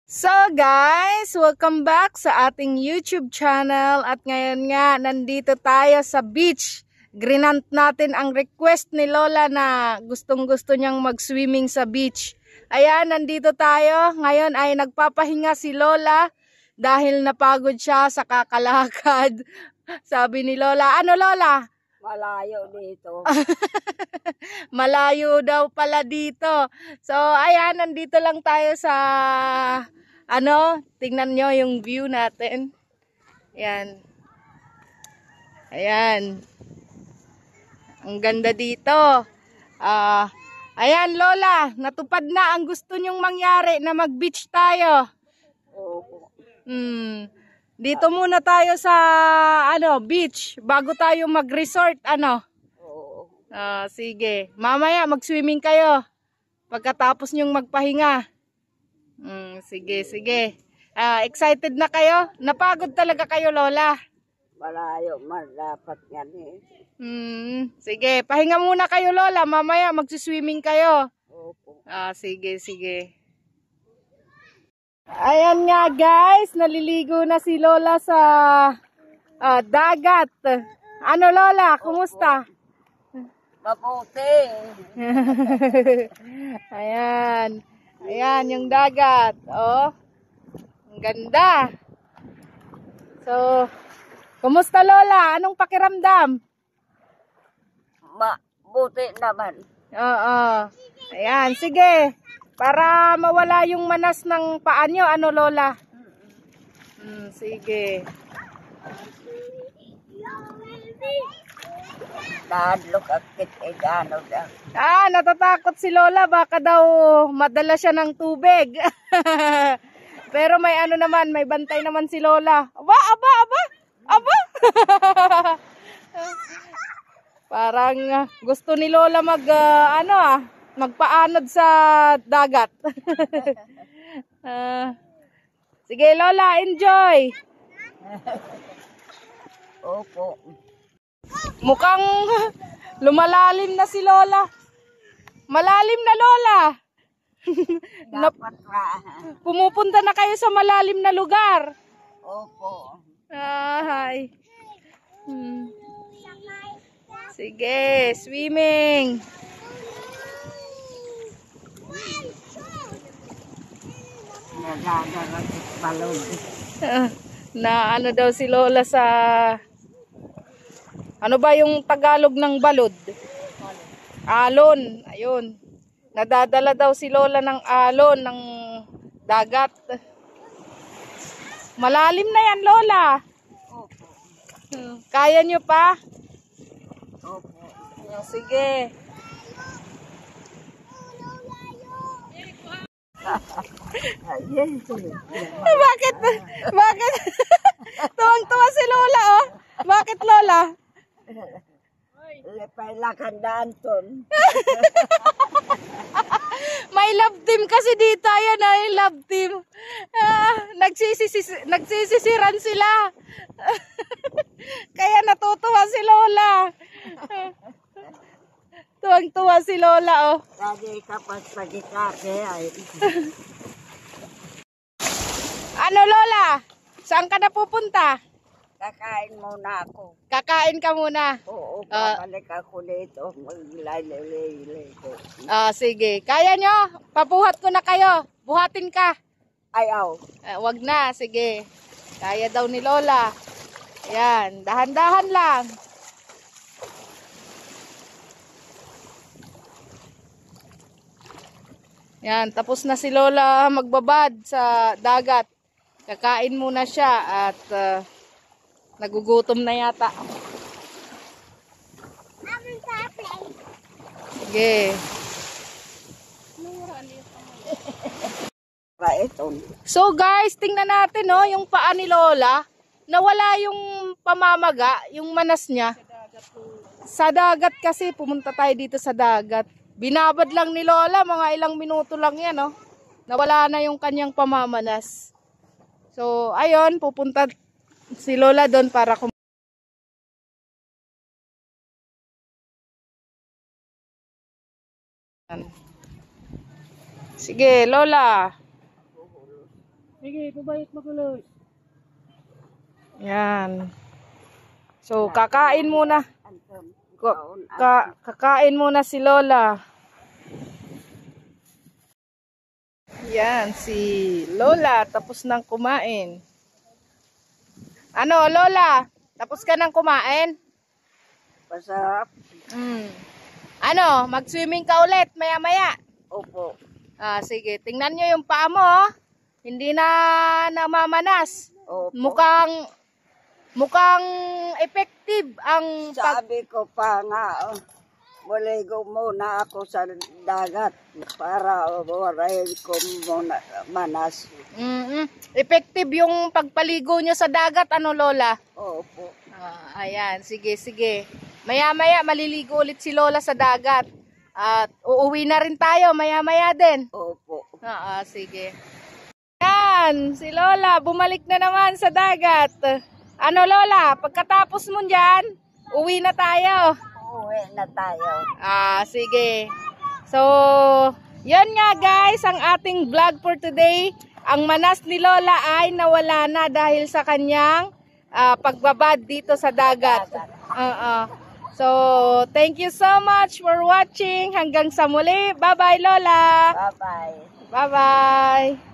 So guys, welcome back sa ating YouTube channel at ngayon nga nandito tayo sa beach. Grinant natin ang request ni Lola na gustong-gusto niyang mag-swimming sa beach. Ayan, nandito tayo. Ngayon ay nagpapahinga si Lola dahil napagod siya sa kakalakad. Sabi ni Lola, ano Lola? Malayo dito. Malayo daw pala dito. So ayan, nandito lang tayo sa tingnan nyo yung view natin. Ayan. Ayan. Ang ganda dito. Ayan Lola, natupad na ang gusto nyong mangyari na mag-beach tayo. Opo. Dito muna tayo sa beach bago tayo mag-resort Oo. Sige. Mamaya mag-swimming kayo pagkatapos nyong magpahinga. Sige, sige. Excited na kayo? Napagod talaga kayo, Lola? Malayo man dapat yan eh. Sige, pahinga muna kayo, Lola. Mamaya magsiswimming kayo. Opo. Sige, sige. Ayan nga, guys. Naliligo na si Lola sa dagat. Ano, Lola? Kumusta? Mabuti. Ayan. Ayan, yung dagat. Oh. Ang ganda. So, kumusta Lola? Anong pakiramdam? Mabuti naman. Oo. Ayan, sige. Para mawala yung manas ng paa nyo, Lola? Sige. Nadlok akit na. Natatakot si Lola. Baka daw madala siya ng tubig. Pero may naman, may bantay naman si Lola. Aba. Parang gusto ni Lola magpaanod sa dagat. Sige Lola, enjoy. Opo. Mukhang lumalalim na si Lola. Malalim na Lola. Dapat pa. Pumupunta na kayo sa malalim na lugar. Opo. Hi. Sige, swimming. Nagagalit balon. Na daw si Lola sa ba yung Tagalog ng balod? Alon. Ayun. Nadadala daw si Lola ng alon ng dagat. Malalim na yan Lola. Opo. Kaya nyo pa? Opo. Sige. Bakit? Bakit? Tuwang-tuwa si Lola oh. Bakit Lola? Lepay lakandaan ton. May love team kasi dito. Ayan na yung love team. Nagsisisiran sila. Kaya natutuwa si Lola. Tuwang-tuwa si Lola oh. Lagi kapag pagkikake ay. Ano Lola? Saan ka na pupunta? Kakain muna ako. Kakain ka muna. Oo, babalik ako dito. Maglay-lay-lay ko. Sige. Kaya nyo? Pabuhat ko na kayo. Buhatin ka. Ayaw. Wag na. Sige. Kaya daw ni Lola. Ayan. Dahan-dahan lang. Yan. Tapos na si Lola magbabad sa dagat. Kakain muna siya at nagugutom na yata. Sige. So guys, tingnan natin yung paa ni Lola. Nawala yung pamamaga, yung manas niya. Sa dagat kasi, pumunta tayo dito sa dagat. Binabad lang ni Lola, mga ilang minuto lang yan Nawala na yung kanyang pamamanas. So, ayun, pupunta si Lola doon para sige, Lola. Sige, pabayot magulos. Yan. So, kakain muna. Anton, Kakain muna si Lola. Yan, si Lola tapos nang kumain. Ano, Lola? Tapos ka nang kumain? masarap. Ano, mag-swimming ka ulit maya-maya. Opo. Ah, sige, tingnan nyo yung paa mo. Oh. Hindi na namamanas. Opo. Mukhang effective ang Sabi ko pa nga, maligo muna ako sa dagat para waray ko muna manas. Effective yung pagpaligo nyo sa dagat, ano Lola? Opo. Ah, ayan, sige, sige. Maya-maya maliligo ulit si Lola sa dagat. At uuwi na rin tayo, maya-maya din. Opo. Sige. Yan, si Lola, bumalik na naman sa dagat. Ano Lola, pagkatapos mo dyan, uwi na tayo. Uwi na tayo. Sige. So, yun nga guys, ang ating vlog for today. Ang manas ni Lola ay nawala na dahil sa kanyang pagbabad dito sa dagat. So, thank you so much for watching. Hanggang sa muli. Bye-bye Lola. Bye-bye. Bye-bye.